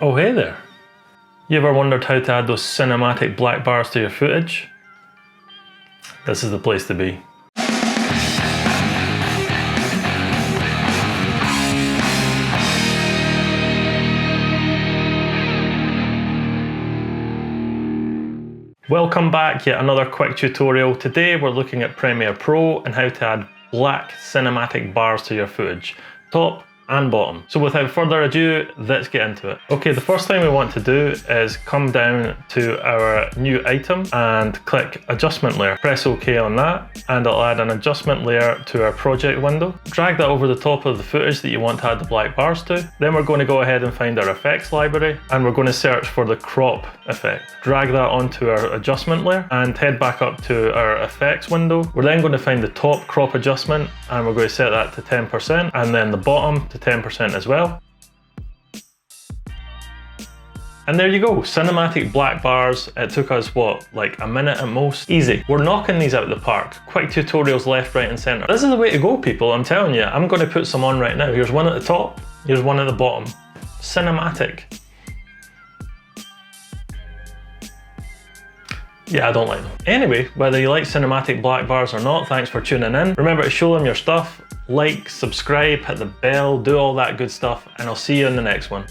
Oh, hey there. You ever wondered how to add those cinematic black bars to your footage? This is the place to be. Welcome back, yet another quick tutorial. Today we're looking at Premiere Pro and how to add black cinematic bars to your footage, top and bottom. So without further ado, let's get into it. Okay, the first thing we want to do is come down to our new item and click adjustment layer. Press OK on that and it'll add an adjustment layer to our project window. Drag that over the top of the footage that you want to add the black bars to. Then we're going to go ahead and find our effects library and we're going to search for the crop effect. Drag that onto our adjustment layer and head back up to our effects window. We're then going to find the top crop adjustment and we're going to set that to 10% and then the bottom to 10% as well. And there you go, cinematic black bars. It took us what, like a minute at most? Easy. We're knocking these out of the park. Quick tutorials left, right and center. This is the way to go, people, I'm telling you. I'm going to put some on right now. Here's one at the top, here's one at the bottom. Cinematic. Yeah, I don't like them. Anyway, whether you like cinematic black bars or not, thanks for tuning in. Remember to show them your stuff, like, subscribe, hit the bell, do all that good stuff, and I'll see you in the next one.